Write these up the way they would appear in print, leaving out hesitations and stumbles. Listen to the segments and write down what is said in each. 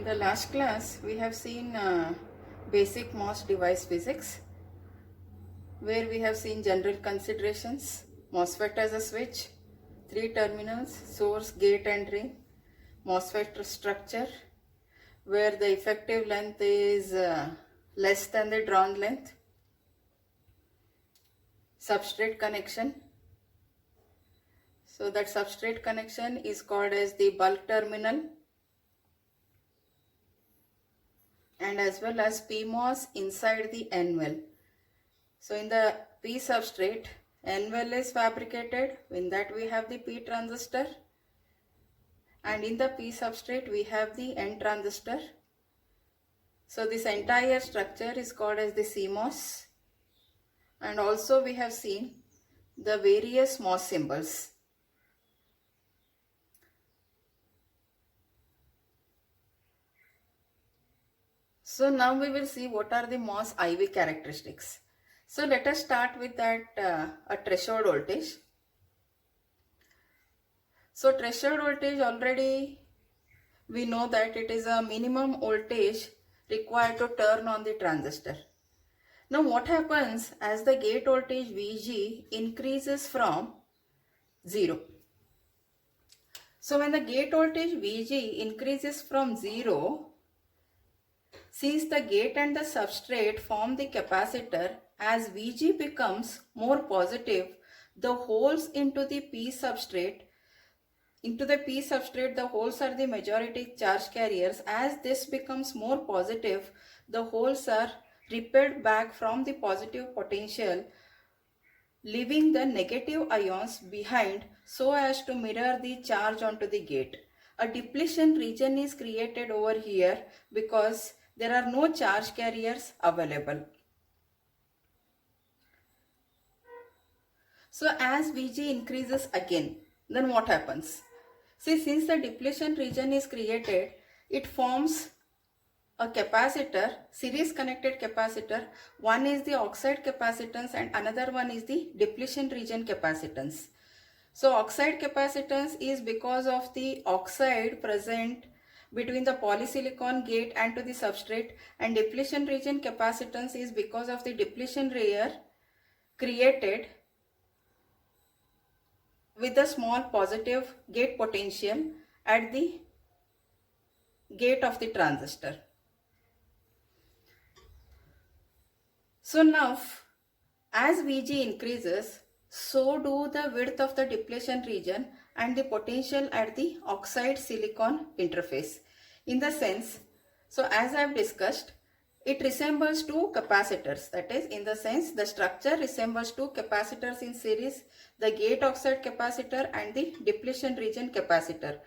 the last class, we have seen basic MOS device physics, where we have seen general considerations, MOSFET as a switch, 3 terminals, source, gate and drain, MOSFET structure, where the effective length is less than the drawn length, substrate connection. So that substrate connection is called as the bulk terminal, and as well as PMOS inside the N-well. So in the P substrate, N-well is fabricated. In that we have the P transistor, and in the P substrate we have the N transistor. So this entire structure is called as the CMOS, and also we have seen the various MOS symbols. So now we will see what are the MOS IV characteristics. So let us start with that a threshold voltage. So threshold voltage, already we know that it is a minimum voltage required to turn on the transistor. Now what happens as the gate voltage VG increases from 0? So when the gate voltage VG increases from 0, since the gate and the substrate form the capacitor, as VG becomes more positive, the holes into the P substrate, the holes are the majority charge carriers. As this becomes more positive, the holes are repelled back from the positive potential, leaving the negative ions behind so as to mirror the charge onto the gate. A depletion region is created over here because there are no charge carriers available. So as VG increases again, then what happens? See, since the depletion region is created, it forms a capacitor, series connected capacitor. One is the oxide capacitance and another one is the depletion region capacitance. So oxide capacitance is because of the oxide present between the polysilicon gate and to the substrate, and depletion region capacitance is because of the depletion layer created with a small positive gate potential at the gate of the transistor. So now as VG increases, so do the width of the depletion region and the potential at the oxide silicon interface. In the sense, so as I have discussed, it resembles two capacitors. That is, in the sense, the structure resembles two capacitors in series, the gate oxide capacitor and the depletion region capacitor.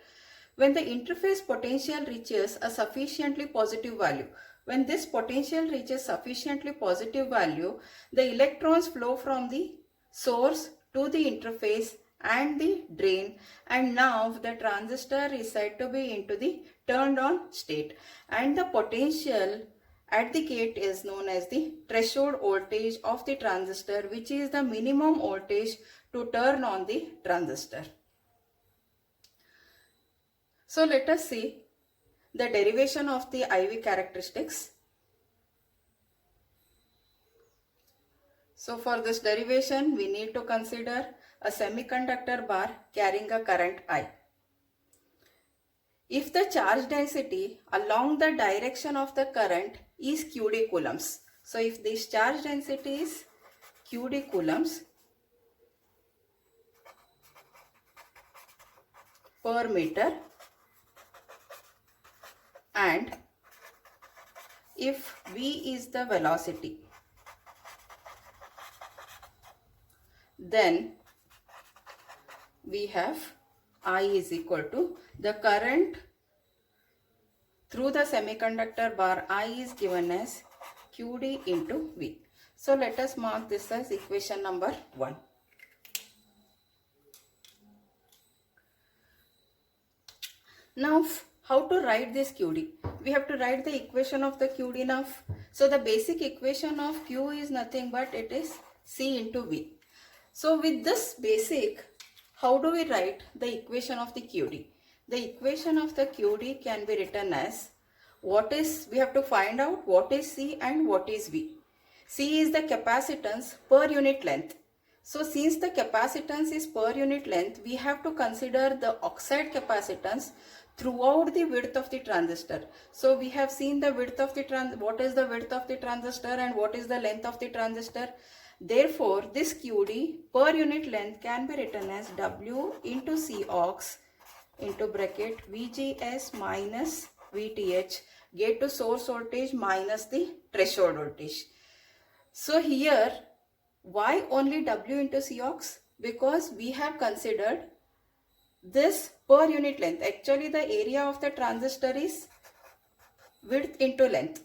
When the interface potential reaches a sufficiently positive value, when this potential reaches sufficiently positive value, the electrons flow from the source to the interface and the drain, and now the transistor is said to be into the turned on state, and the potential at the gate is known as the threshold voltage of the transistor, which is the minimum voltage to turn on the transistor. So let us see the derivation of the IV characteristics. So for this derivation, we need to consider a semiconductor bar carrying a current I. If the charge density along the direction of the current is QD coulombs, so if this charge density is QD coulombs per meter, and if V is the velocity, then we have I is equal to the current through the semiconductor bar I is given as QD into V. So let us mark this as equation number 1. Now how to write this QD? We have to write the equation of the QD now. So the basic equation of Q is nothing but it is C into V. So with this basic, how do we write the equation of the QD? The equation of the QD can be written as we have to find out what is C and what is V. C is the capacitance per unit length. So since the capacitance is per unit length, we have to consider the oxide capacitance throughout the width of the transistor. So we have seen the width of the what is the width of the transistor and what is the length of the transistor. Therefore, this QD per unit length can be written as W into Cox into bracket VGS minus VTH, gate to source voltage minus the threshold voltage. So here, why only W into Cox? Because we have considered this per unit length. Actually, the area of the transistor is width into length.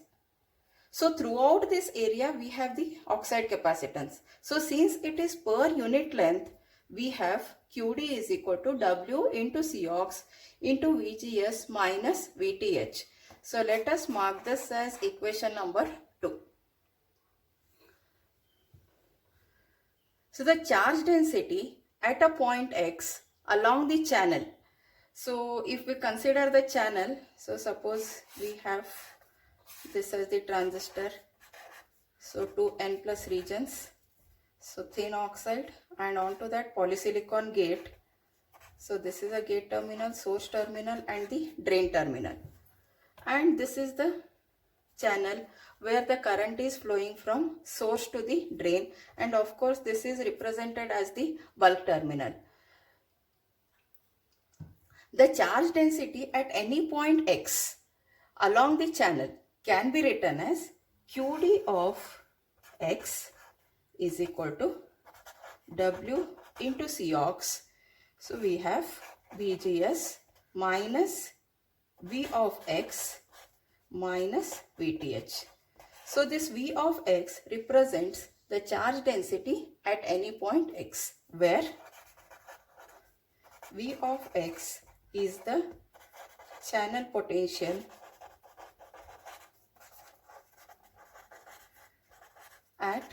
So throughout this area, we have the oxide capacitance. So since it is per unit length, we have QD is equal to W into Cox into VGS minus VTH. So let us mark this as equation number 2. So the charge density at a point X along the channel. So if we consider the channel, so suppose we have this as the transistor, so 2 N plus regions, so thin oxide, and onto that polysilicon gate. So this is a gate terminal, source terminal, and the drain terminal, and this is the channel where the current is flowing from source to the drain, and of course this is represented as the bulk terminal. The charge density at any point X along the channel can be written as QD of X is equal to W into Cox. So we have VGS minus V of X minus VTH. So this V of X represents the charge density at any point X, where V of X is the channel potential at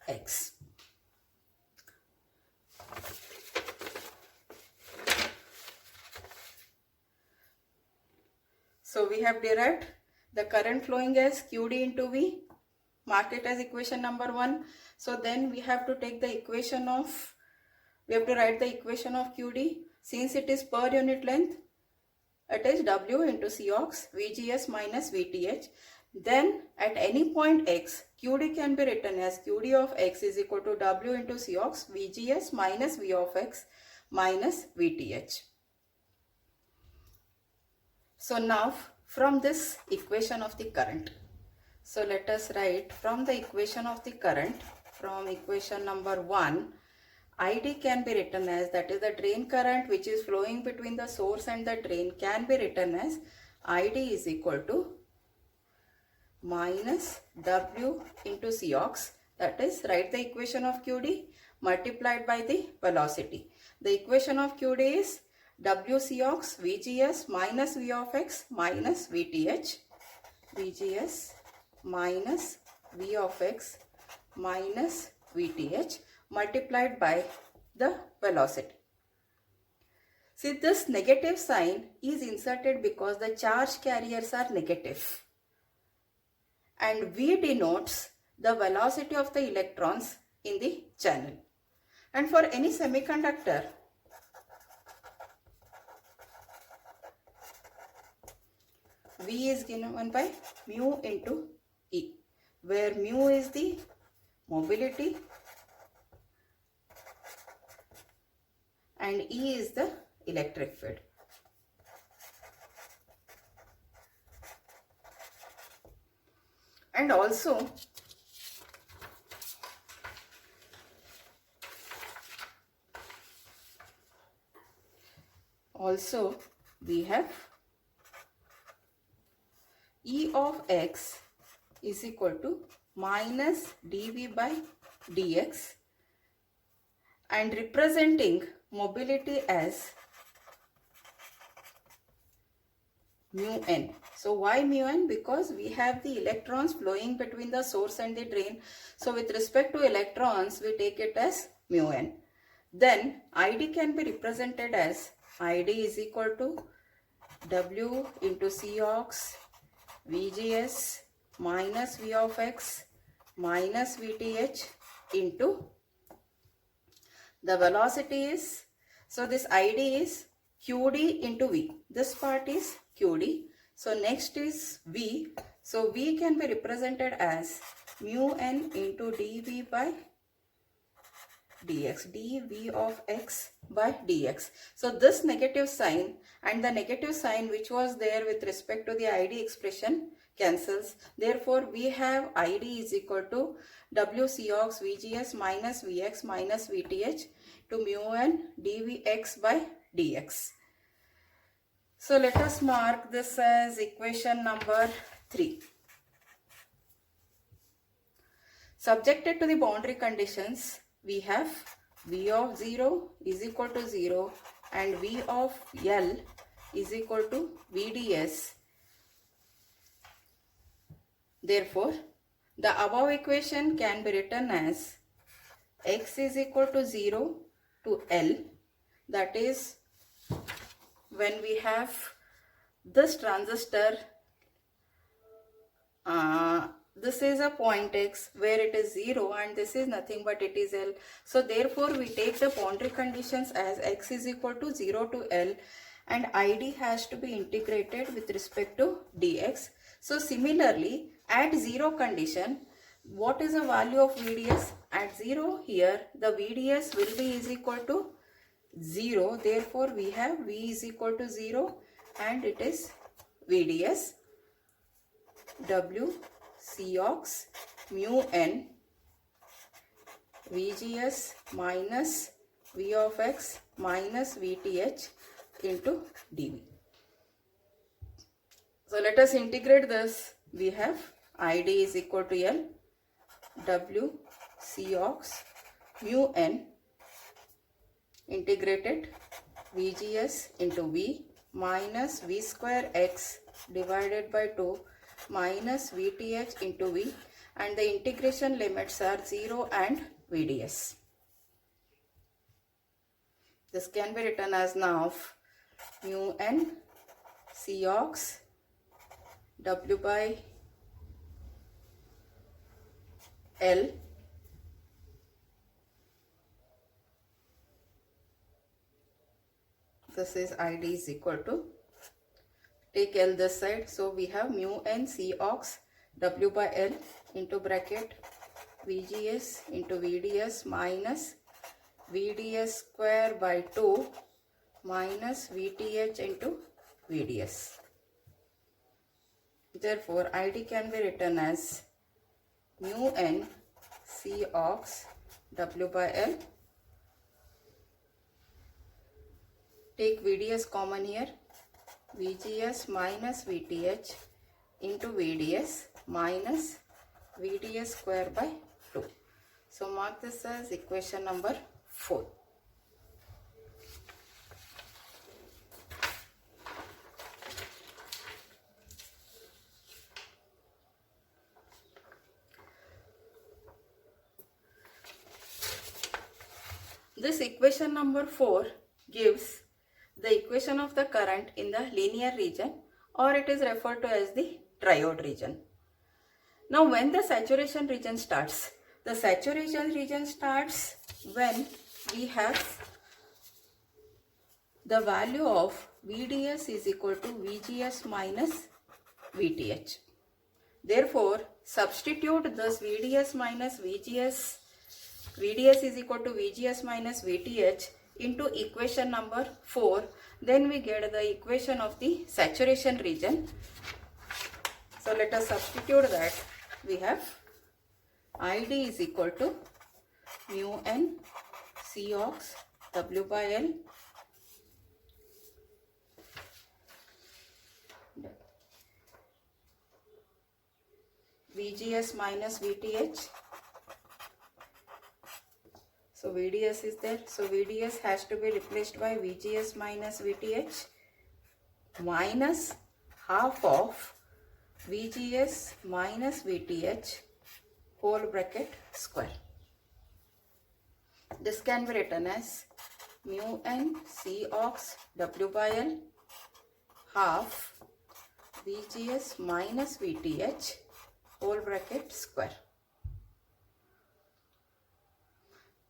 X. So we have derived the current flowing as QD into V, mark it as equation number 1. So then we have to take the equation of, we have to write the equation of QD. Since it is per unit length, it is W into Cox, VGS minus VTH. Then at any point X, QD can be written as QD of X is equal to W into Cox, VGS minus V of X minus VTH. So now from this equation of the current, so let us write from the equation of the current, from equation number 1, ID can be written as, that is the drain current which is flowing between the source and the drain, can be written as ID is equal to minus W into Cox, that is write the equation of QD multiplied by the velocity. The equation of QD is W Cox VGS minus V of X minus VTH, VGS minus V of X minus VTH multiplied by the velocity. See, this negative sign is inserted because the charge carriers are negative, and V denotes the velocity of the electrons in the channel. And for any semiconductor, V is given by mu into E, where mu is the mobility and E is the electric field. And also we have E of X is equal to minus dV by dx, and representing mobility as mu n. So why mu n? Because we have the electrons flowing between the source and the drain. So with respect to electrons, we take it as mu n. Then ID can be represented as ID is equal to W into Cox VGS minus V of x minus VTH into the velocity is, so this ID is QD into V. This part is QD. So next is V. So V can be represented as mu n into dV by dx, dV of x by dx. So this negative sign and the negative sign which was there with respect to the ID expression cancels. Therefore, we have ID is equal to WCox VGS minus Vx minus VTH to mu n dVx by dx. So let us mark this as equation number 3. Subjected to the boundary conditions, we have V of 0 is equal to 0 and V of L is equal to VDS. Therefore, the above equation can be written as x is equal to 0 to L, that is when we have this transistor, this is a point x where it is 0 and this is nothing but it is L. So therefore we take the boundary conditions as x is equal to 0 to L and ID has to be integrated with respect to dx. So similarly at 0 condition, what is the value of VDS? At 0 here the VDS will be is equal to 0. Therefore we have V is equal to 0 and it is VDS W Cox mu n VGS minus V of x minus VTH into dV. So let us integrate this. We have ID is equal to L W Cox mu n integrated VGS into V minus V square x divided by 2 minus VTH into V, and the integration limits are 0 and VDS. This can be written as now mu n Cox W by L this is ID is equal to, take L this side, so we have mu n Cox W by L into bracket VGS into VDS minus VDS square by 2 minus VTH into VDS. Therefore, ID can be written as mu n Cox W by L. Take VDS common here, VGS minus VTH into VDS minus VDS square by 2. So mark this as equation number 4. This equation number 4 gives the equation of the current in the linear region, or it is referred to as the triode region. Now when the saturation region starts, the saturation region starts when we have the value of VDS is equal to VGS minus VTH. Therefore, substitute this VDS minus VGS, VDS is equal to VGS minus VTH into equation number 4, then we get the equation of the saturation region. So let us substitute that. We have ID is equal to mu n Cox W by L VGS minus VTH. So VDS is there. So VDS has to be replaced by VGS minus VTH minus half of VGS minus VTH whole bracket square. This can be written as mu n Cox W by L half VGS minus VTH whole bracket square.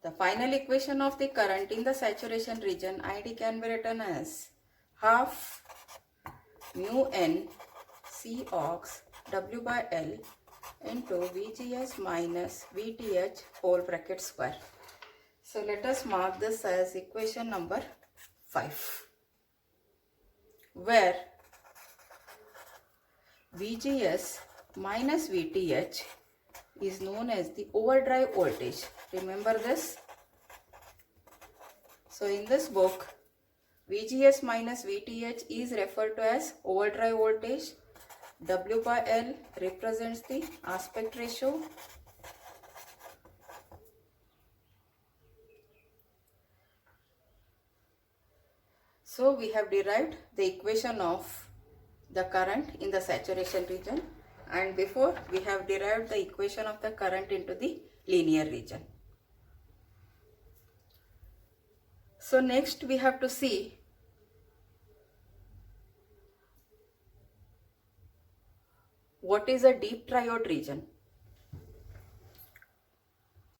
The final equation of the current in the saturation region ID can be written as half mu n C ox W by L into VGS minus VTH whole bracket square. So let us mark this as equation number 5, where VGS minus VTH is known as the overdrive voltage. Remember this? So in this book, VGS minus VTH is referred to as overdrive voltage. W by L represents the aspect ratio. So we have derived the equation of the current in the saturation region, and before we have derived the equation of the current into the linear region. So next we have to see what is a deep triode region.